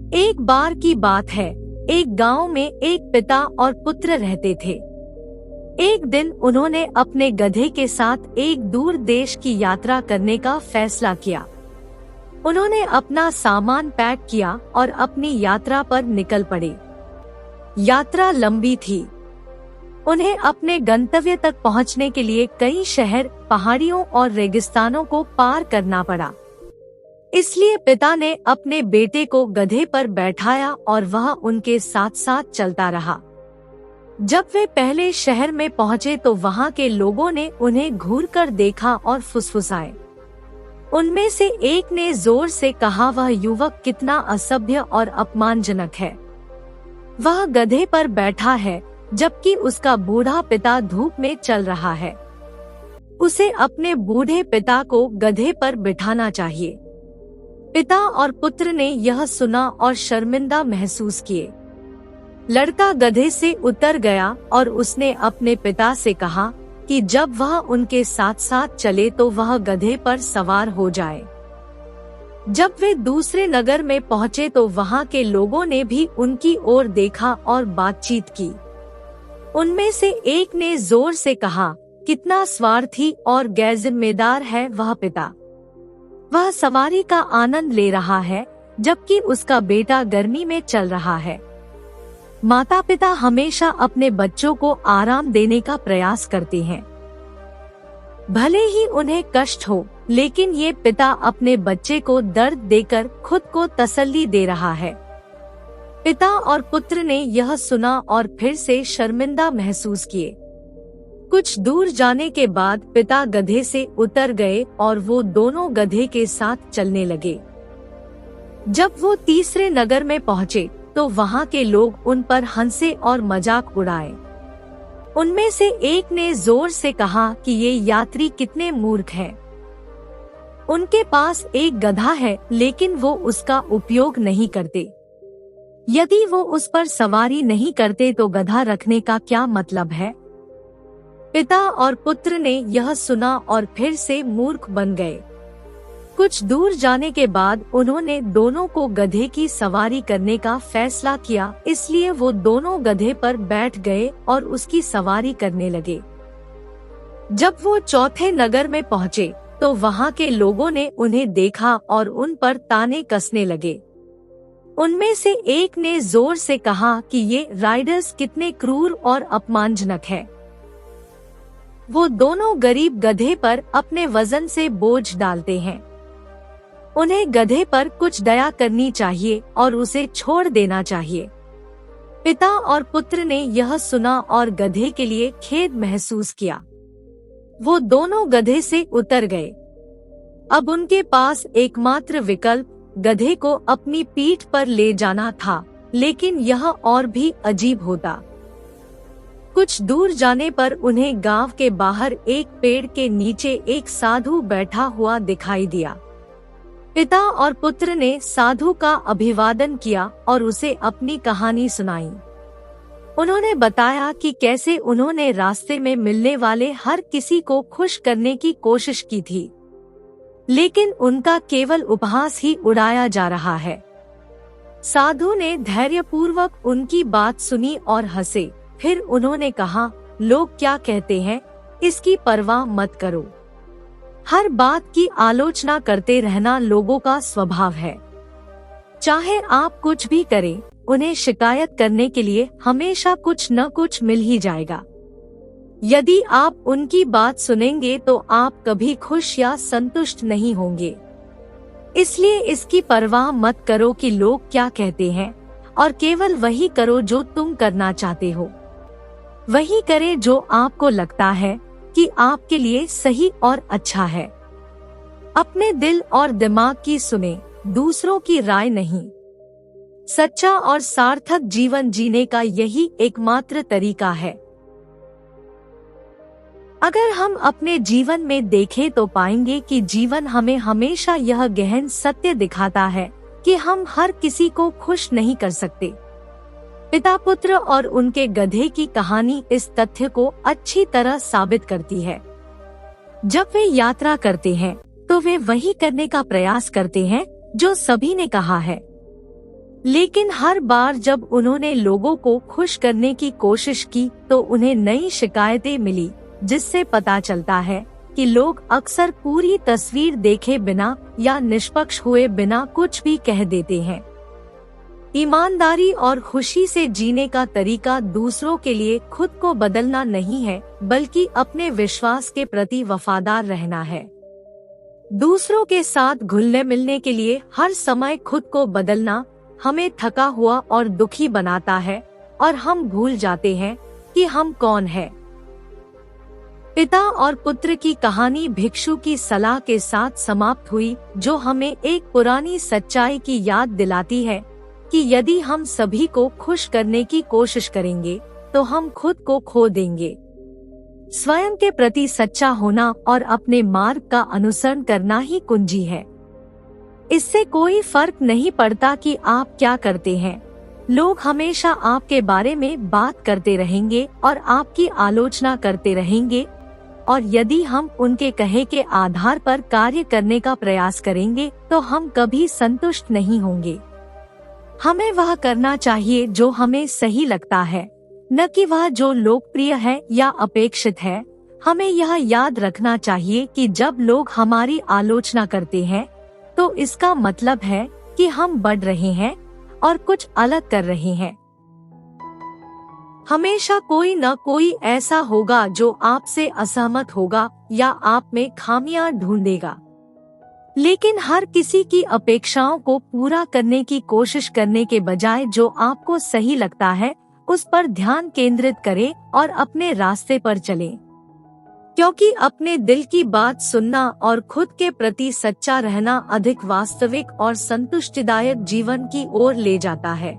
एक बार की बात है, एक गांव में एक पिता और पुत्र रहते थे। एक दिन उन्होंने अपने गधे के साथ एक दूर देश की यात्रा करने का फैसला किया। उन्होंने अपना सामान पैक किया और अपनी यात्रा पर निकल पड़े। यात्रा लंबी थी। उन्हें अपने गंतव्य तक पहुंचने के लिए कई शहर, पहाड़ियों और रेगिस्तानों को पार करना पड़ा। इसलिए पिता ने अपने बेटे को गधे पर बैठाया और वह उनके साथ साथ चलता रहा। जब वे पहले शहर में पहुंचे तो वहां के लोगों ने उन्हें घूरकर देखा और फुसफुसाए। उनमें से एक ने जोर से कहा, वह युवक कितना असभ्य और अपमानजनक है। वह गधे पर बैठा है जबकि उसका बूढ़ा पिता धूप में चल रहा है। उसे अपने बूढ़े पिता को गधे पर बिठाना चाहिए। पिता और पुत्र ने यह सुना और शर्मिंदा महसूस किए। लड़का गधे से उतर गया और उसने अपने पिता से कहा कि जब वह उनके साथ साथ चले तो वह गधे पर सवार हो जाए। जब वे दूसरे नगर में पहुंचे तो वहां के लोगों ने भी उनकी ओर देखा और बातचीत की। उनमें से एक ने जोर से कहा, कितना स्वार्थी और गैरजिम्मेदार है वह पिता। वह सवारी का आनंद ले रहा है जबकि उसका बेटा गर्मी में चल रहा है। माता पिता हमेशा अपने बच्चों को आराम देने का प्रयास करते हैं, भले ही उन्हें कष्ट हो, लेकिन ये पिता अपने बच्चे को दर्द देकर खुद को तसल्ली दे रहा है। पिता और पुत्र ने यह सुना और फिर से शर्मिंदा महसूस किए। कुछ दूर जाने के बाद पिता गधे से उतर गए और वो दोनों गधे के साथ चलने लगे। जब वो तीसरे नगर में पहुँचे तो वहाँ के लोग उन पर हंसे और मजाक उड़ाए। उनमें से एक ने जोर से कहा कि ये यात्री कितने मूर्ख हैं। उनके पास एक गधा है लेकिन वो उसका उपयोग नहीं करते। यदि वो उस पर सवारी नहीं करते तो गधा रखने का क्या मतलब है। पिता और पुत्र ने यह सुना और फिर से मूर्ख बन गए। कुछ दूर जाने के बाद उन्होंने दोनों को गधे की सवारी करने का फैसला किया, इसलिए वो दोनों गधे पर बैठ गए और उसकी सवारी करने लगे। जब वो चौथे नगर में पहुँचे तो वहाँ के लोगों ने उन्हें देखा और उन पर ताने कसने लगे। उनमें से एक ने जोर से कहा कि ये राइडर्स कितने क्रूर और अपमानजनक है। वो दोनों गरीब गधे पर अपने वजन से बोझ डालते हैं। उन्हें गधे पर कुछ दया करनी चाहिए और उसे छोड़ देना चाहिए। पिता और पुत्र ने यह सुना और गधे के लिए खेद महसूस किया। वो दोनों गधे से उतर गए। अब उनके पास एकमात्र विकल्प गधे को अपनी पीठ पर ले जाना था, लेकिन यह और भी अजीब होता। कुछ दूर जाने पर उन्हें गांव के बाहर एक पेड़ के नीचे एक साधु बैठा हुआ दिखाई दिया। पिता और पुत्र ने साधु का अभिवादन किया और उसे अपनी कहानी सुनाई। उन्होंने बताया कि कैसे उन्होंने रास्ते में मिलने वाले हर किसी को खुश करने की कोशिश की थी, लेकिन उनका केवल उपहास ही उड़ाया जा रहा है। साधु ने धैर्यपूर्वक उनकी बात सुनी और हंसे। फिर उन्होंने कहा, लोग क्या कहते हैं इसकी परवाह मत करो। हर बात की आलोचना करते रहना लोगों का स्वभाव है। चाहे आप कुछ भी करें, उन्हें शिकायत करने के लिए हमेशा कुछ न कुछ मिल ही जाएगा। यदि आप उनकी बात सुनेंगे तो आप कभी खुश या संतुष्ट नहीं होंगे। इसलिए इसकी परवाह मत करो कि लोग क्या कहते हैं, और केवल वही करो जो तुम करना चाहते हो। वही करें जो आपको लगता है कि आपके लिए सही और अच्छा है। अपने दिल और दिमाग की सुने, दूसरों की राय नहीं। सच्चा और सार्थक जीवन जीने का यही एकमात्र तरीका है। अगर हम अपने जीवन में देखें तो पाएंगे कि जीवन हमें हमेशा यह गहन सत्य दिखाता है कि हम हर किसी को खुश नहीं कर सकते। पिता पुत्र और उनके गधे की कहानी इस तथ्य को अच्छी तरह साबित करती है। जब वे यात्रा करते हैं तो वे वही करने का प्रयास करते हैं जो सभी ने कहा है। लेकिन हर बार जब उन्होंने लोगों को खुश करने की कोशिश की तो उन्हें नई शिकायतें मिली, जिससे पता चलता है कि लोग अक्सर पूरी तस्वीर देखे बिना या निष्पक्ष हुए बिना कुछ भी कह देते हैं। ईमानदारी और खुशी से जीने का तरीका दूसरों के लिए खुद को बदलना नहीं है, बल्कि अपने विश्वास के प्रति वफादार रहना है। दूसरों के साथ घुलने मिलने के लिए हर समय खुद को बदलना हमें थका हुआ और दुखी बनाता है और हम भूल जाते हैं कि हम कौन हैं। पिता और पुत्र की कहानी भिक्षु की सलाह के साथ समाप्त हुई, जो हमें एक पुरानी सच्चाई की याद दिलाती है कि यदि हम सभी को खुश करने की कोशिश करेंगे तो हम खुद को खो देंगे। स्वयं के प्रति सच्चा होना और अपने मार्ग का अनुसरण करना ही कुंजी है। इससे कोई फर्क नहीं पड़ता कि आप क्या करते हैं, लोग हमेशा आपके बारे में बात करते रहेंगे और आपकी आलोचना करते रहेंगे, और यदि हम उनके कहे के आधार पर कार्य करने का प्रयास करेंगे तो हम कभी संतुष्ट नहीं होंगे। हमें वह करना चाहिए जो हमें सही लगता है, न कि वह जो लोकप्रिय है या अपेक्षित है। हमें यह याद रखना चाहिए कि जब लोग हमारी आलोचना करते हैं तो इसका मतलब है कि हम बढ़ रहे हैं और कुछ अलग कर रहे हैं। हमेशा कोई न कोई ऐसा होगा जो आपसे असहमत होगा या आप में खामियां ढूंढेगा, लेकिन हर किसी की अपेक्षाओं को पूरा करने की कोशिश करने के बजाय जो आपको सही लगता है उस पर ध्यान केंद्रित करें और अपने रास्ते पर चलें, क्योंकि अपने दिल की बात सुनना और खुद के प्रति सच्चा रहना अधिक वास्तविक और संतुष्टिदायक जीवन की ओर ले जाता है।